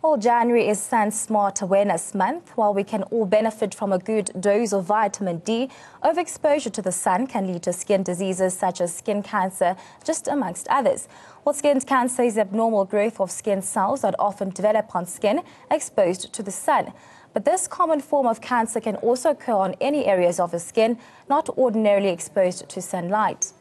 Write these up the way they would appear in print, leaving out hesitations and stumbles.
Well, January is Sun Smart Awareness Month. While we can all benefit from a good dose of vitamin D, overexposure to the sun can lead to skin diseases such as skin cancer, just amongst others. Well, skin cancer is abnormal growth of skin cells that often develop on skin exposed to the sun. But this common form of cancer can also occur on any areas of the skin not ordinarily exposed to sunlight.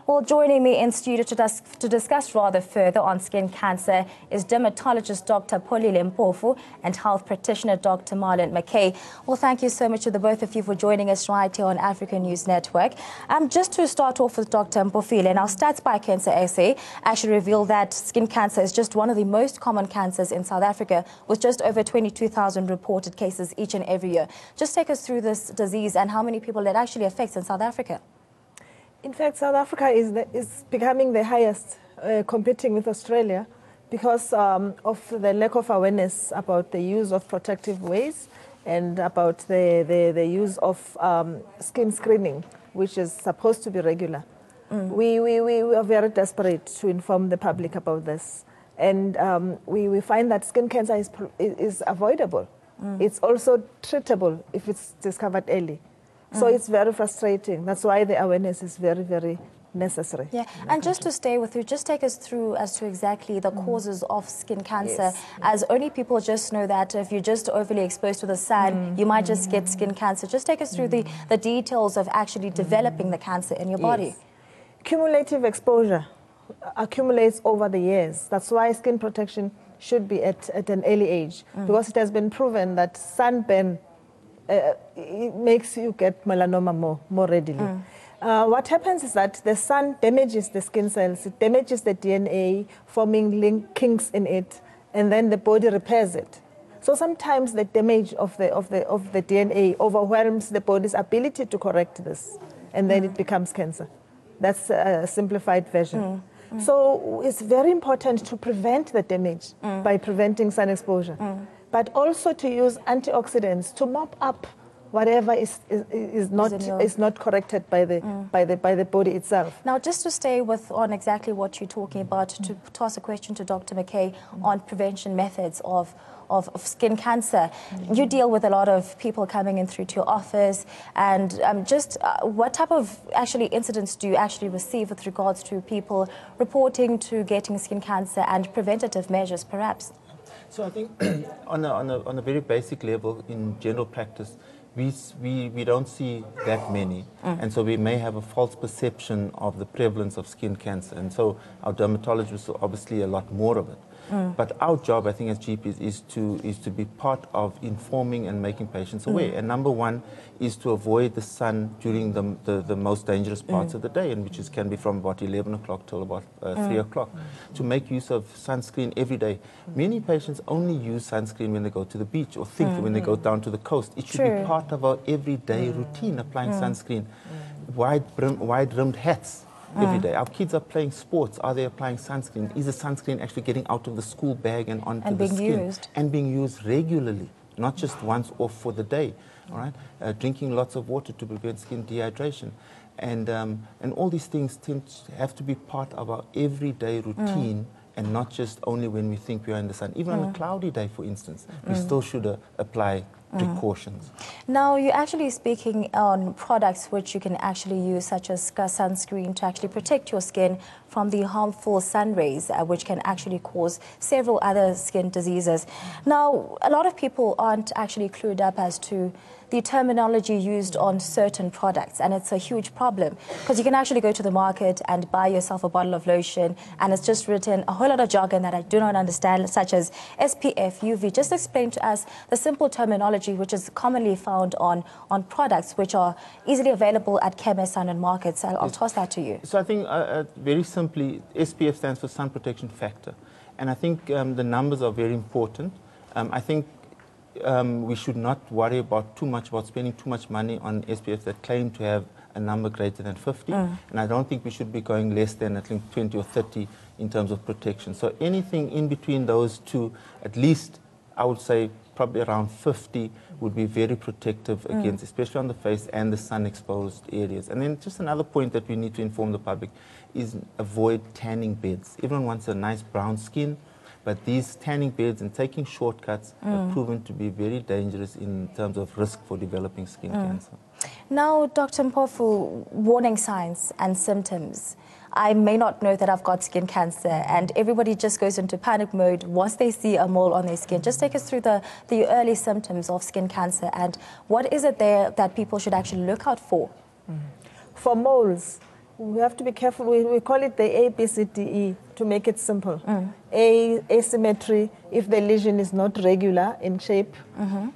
Well, joining me in studio to discuss rather further on skin cancer is dermatologist Dr. Pholile Mpofu and health practitioner Dr. Marlon McKay. Well, thank you so much to the both of you for joining us right here on African News Network. Just to start off with Dr. Mpofile, now Stats by Cancer SA actually reveal that skin cancer is just one of the most common cancers in South Africa, with just over 22,000 reported cases each and every year. Just take us through this disease and how many people it actually affects in South Africa. In fact, South Africa is becoming the highest, competing with Australia, because of the lack of awareness about the use of protective ways and about the use of skin screening, which is supposed to be regular. We are very desperate to inform the public about this. And we find that skin cancer is avoidable. It's also treatable if it's discovered early. So it's very frustrating. That's why the awareness is very, very necessary. Yeah, and just to stay with you, just take us through as to exactly the causes of skin cancer, as only people just know that if you're just overly exposed to the sun, you might just get skin cancer. Just take us through the details of actually developing the cancer in your body. Cumulative exposure accumulates over the years. That's why skin protection should be at an early age, because it has been proven that sunburn it makes you get melanoma more readily. What happens is that the sun damages the skin cells, it damages the DNA, forming kinks in it, and then the body repairs it. So sometimes the damage of the DNA overwhelms the body's ability to correct this, and then it becomes cancer. That's a simplified version. So it's very important to prevent the damage by preventing sun exposure. But also to use antioxidants to mop up whatever is not corrected by the body itself. Now, just to stay on exactly what you're talking about, to toss a question to Dr. McKay on prevention methods of skin cancer. You deal with a lot of people coming in through to your office, and what type of incidents do you actually receive with regards to people reporting to getting skin cancer and preventative measures, perhaps? So I think on a very basic level, in general practice, we don't see that many, and so we may have a false perception of the prevalence of skin cancer, and so our dermatologists are obviously a lot more of it. But our job, I think, as GPs is to be part of informing and making patients aware. And number one is to avoid the sun during the most dangerous parts of the day, and which can be from about 11 o'clock till about 3 o'clock. To make use of sunscreen every day. Many patients only use sunscreen when they go to the beach, or think when they go down to the coast. It should be part of our everyday routine, applying sunscreen. Wide-rimmed hats. Every day. Our kids are playing sports. Are they applying sunscreen? Is the sunscreen actually getting out of the school bag and onto the skin? And being used regularly, not just once off for the day. All right? Drinking lots of water to prevent skin dehydration. And all these things have to be part of our everyday routine, and not just only when we think we are in the sun. Even on a cloudy day, for instance, we still should apply precautions. Now, you're actually speaking on products which you can actually use, such as sunscreen, to actually protect your skin from the harmful sun rays, which can actually cause several other skin diseases. Now, a lot of people aren't actually clued up as to the terminology used on certain products, and it's a huge problem, because you can actually go to the market and buy yourself a bottle of lotion, and it's just written a whole lot of jargon that I do not understand, such as SPF, UV. Just explain to us the simple terminology which is commonly found on products which are easily available at chemists and in markets. I'll toss that to you. So I think very simply, SPF stands for sun protection factor, and I think the numbers are very important. I think we should not worry too much about spending too much money on SPFs that claim to have a number greater than 50. And I don't think we should be going less than, I think, 20 or 30 in terms of protection. So anything in between those two, at least I would say probably around 50 would be very protective against, especially on the face and the sun-exposed areas. And then just another point that we need to inform the public is avoid tanning beds. Everyone wants a nice brown skin, But these tanning beds and taking shortcuts have proven to be very dangerous in terms of risk for developing skin cancer. Now, Dr. Mpofu, warning signs and symptoms. I may not know that I've got skin cancer, and everybody just goes into panic mode once they see a mole on their skin. Just take us through the early symptoms of skin cancer, and what is it there that people should actually look out for? For moles, we have to be careful. We call it the A, B, C, D, E to make it simple. A, asymmetry. If the lesion is not regular in shape,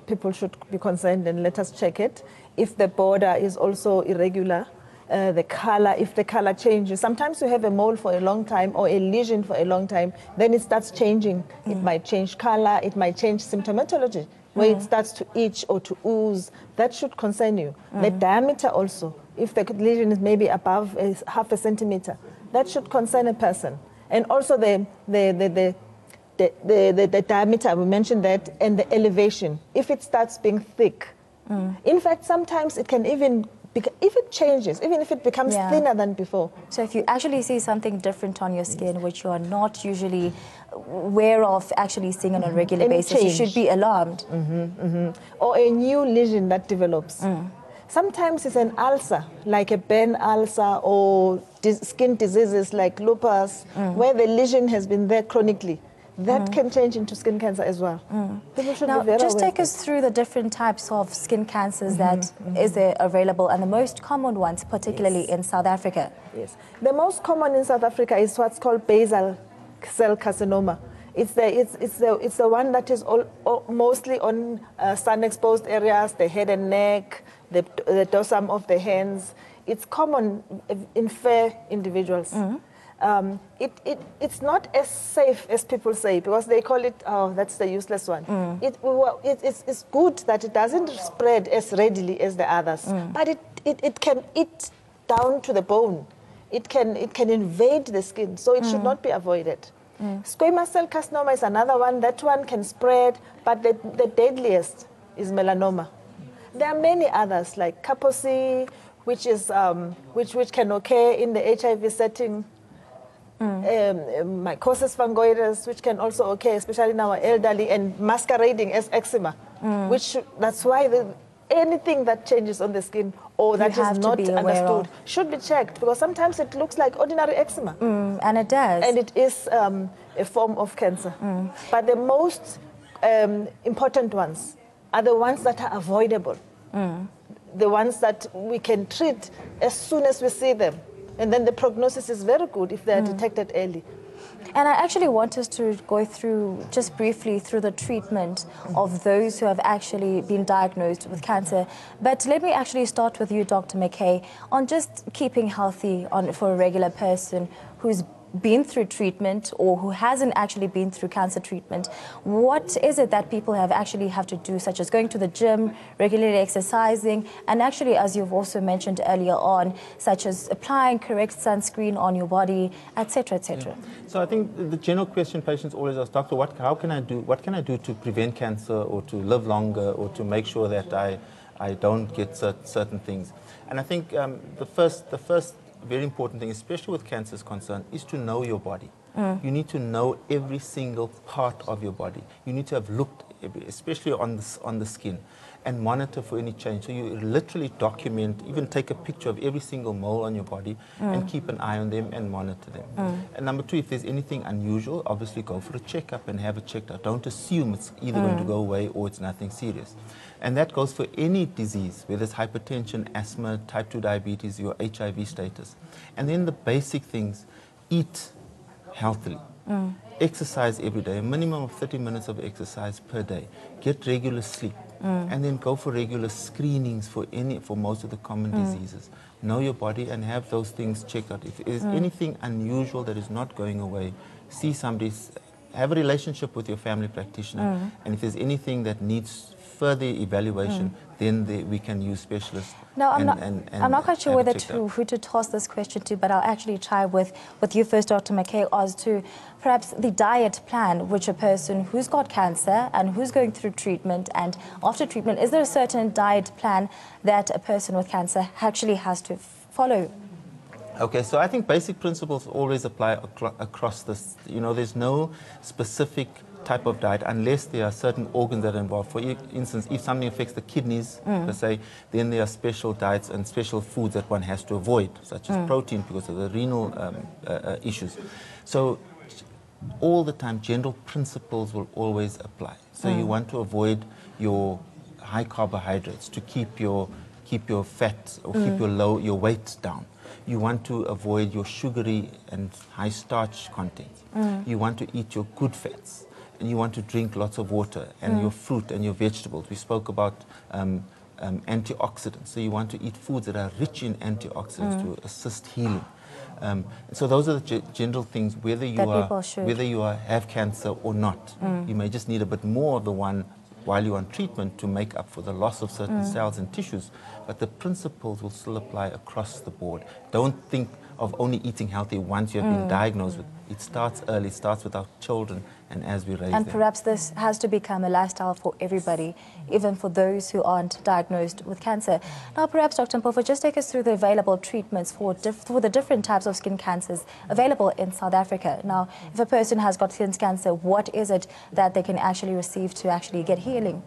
people should be concerned and let us check it. If the border is also irregular, the color, if the color changes. Sometimes you have a mole for a long time or a lesion for a long time, then it starts changing. It might change color, it might change symptomatology, where it starts to itch or to ooze. That should concern you. The diameter also, if the lesion is maybe above half a centimeter, that should concern a person. And also the diameter, we mentioned that, and the elevation, if it starts being thick. In fact, sometimes it can even, if it changes, even if it becomes thinner than before. So if you actually see something different on your skin, which you are not usually aware of actually seeing on a regular basis, you should be alarmed. Or a new lesion that develops. Sometimes it's an ulcer, like a burn ulcer, or skin diseases like lupus, where the lesion has been there chronically. That can change into skin cancer as well. People should be very just aware take us through the different types of skin cancers that is available, and the most common ones, particularly in South Africa. Yes. The most common in South Africa is what's called basal cell carcinoma. It's the one that is mostly on sun-exposed areas, the head and neck, the dorsum of the hands. It's common in fair individuals. It's not as safe as people say, because they call it, oh, that's the useless one. It's good that it doesn't spread as readily as the others, but it can eat down to the bone. It can invade the skin, so it should not be avoided. Squamous cell carcinoma is another one. That one can spread, but the deadliest is melanoma. There are many others like Kaposi, which which can occur in the HIV setting. Mycosis fungoides, which can also occur, especially in our elderly, and masquerading as eczema, that's why anything that changes on the skin or that is not understood should be checked, because sometimes it looks like ordinary eczema. And it does. And it is a form of cancer. But the most important ones are the ones that are avoidable, the ones that we can treat as soon as we see them. And then the prognosis is very good if they are detected early. And I actually want us to go through, just briefly, through the treatment of those who have actually been diagnosed with cancer. But let me actually start with you, Dr. McKay, on just keeping healthy for a regular person who's been through treatment or who hasn't actually been through cancer treatment. What is it that people have to do, such as going to the gym, regularly exercising, and actually, as you've also mentioned earlier on, such as applying correct sunscreen on your body, etc., etc. So I think the general question patients always ask, doctor, what can I do to prevent cancer, or to live longer, or to make sure that I don't get certain things? And I think the first very important thing, especially with cancer is concerned, is to know your body. You need to know every single part of your body. You need to have looked, especially on the skin, and monitor for any change. So you literally document, even take a picture of every single mole on your body and keep an eye on them and monitor them. And number two, if there's anything unusual, obviously go for a checkup and have it checked out. Don't assume it's either going to go away or it's nothing serious. And that goes for any disease, whether it's hypertension, asthma, type 2 diabetes, your HIV status. And then the basic things, eat healthily. Exercise every day, a minimum of 30 minutes of exercise per day. Get regular sleep. And then go for regular screenings for most of the common diseases. Know your body and have those things checked out. If there's anything unusual that is not going away, see somebody, have a relationship with your family practitioner. And if there's anything that needs further evaluation, then we can use specialists. Now, I'm not quite sure who to toss this question to, but I'll actually try with you first, Dr. McKay, as to perhaps the diet plan which a person who's got cancer and who's going through treatment and after treatment, is there a certain diet plan that a person with cancer actually has to follow? Okay, so I think basic principles always apply across this. You know, there's no specific type of diet unless there are certain organs that are involved. For instance, if something affects the kidneys, per se, then there are special diets and special foods that one has to avoid, such as protein because of the renal issues. So all the time, general principles will always apply. So you want to avoid your high carbohydrates to keep your fat or keep your weight down. You want to avoid your sugary and high starch content. You want to eat your good fats. And you want to drink lots of water and your fruit and your vegetables. We spoke about antioxidants. So you want to eat foods that are rich in antioxidants to assist healing. So those are the general things, whether you have cancer or not. You may just need a bit more of the one while you're on treatment to make up for the loss of certain cells and tissues. But the principles will still apply across the board. Don't think of only eating healthy once you have been diagnosed with. It starts early, it starts with our children and as we raise them. And perhaps this has to become a lifestyle for everybody, even for those who aren't diagnosed with cancer. Now, perhaps, Dr. Mpofu, just take us through the available treatments for the different types of skin cancers available in South Africa. Now, if a person has got skin cancer, what is it that they can actually receive to actually get healing?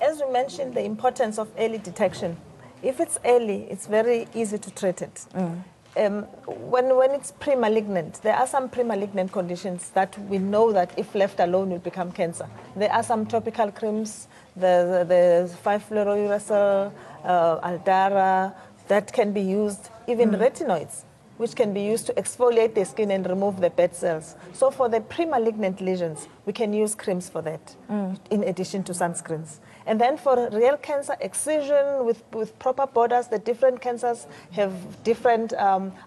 As we mentioned, the importance of early detection. If it's early, it's very easy to treat it. When it's pre-malignant, there are some pre-malignant conditions that we know that if left alone will become cancer. There are some topical creams, the 5-fluorouracil, Aldara, that can be used, even retinoids, which can be used to exfoliate the skin and remove the bad cells. So for the pre-malignant lesions, we can use creams for that, in addition to sunscreens. And then for real cancer, excision with proper borders, the different cancers have different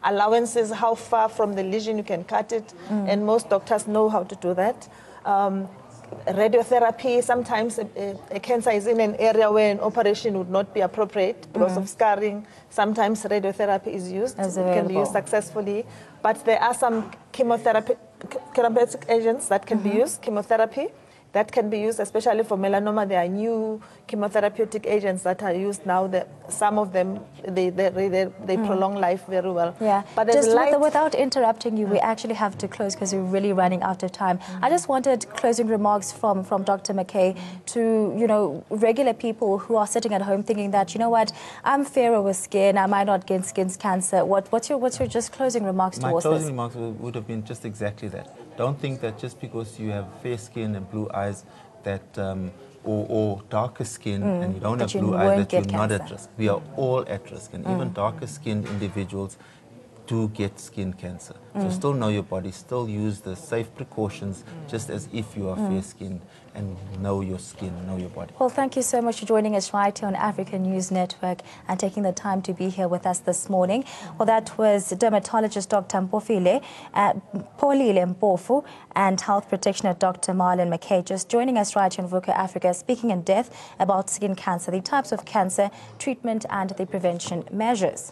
allowances, how far from the lesion you can cut it, and most doctors know how to do that. Radiotherapy, sometimes a cancer is in an area where an operation would not be appropriate because of scarring. Sometimes radiotherapy is used, it can be used successfully. But there are some therapeutic agents that can be used, chemotherapy, that can be used, especially for melanoma. There are new chemotherapeutic agents that are used now. Some of them, they prolong life very well. Yeah, but just without interrupting you, we actually have to close because we're really running out of time. I just wanted closing remarks from Dr. McKay to, you know, regular people who are sitting at home thinking that, you know what, I'm fairer with skin, I might not get skin cancer. What's your just closing remarks towards this? My closing remarks would have been just exactly that. Don't think that just because you have fair skin and blue eyes that, or darker skin and you don't have blue eyes, that you're not at risk. We are all at risk, and even darker skinned individuals do get skin cancer. So still know your body, still use the safe precautions just as if you are fair-skinned, and know your skin, know your body. Well, thank you so much for joining us right here on African News Network and taking the time to be here with us this morning. Well, that was dermatologist Dr. Mpofile, Pholile Mpofu, and health practitioner Dr. Marlon McKay just joining us right here on VUCA Africa, speaking in depth about skin cancer, the types of cancer, treatment and the prevention measures.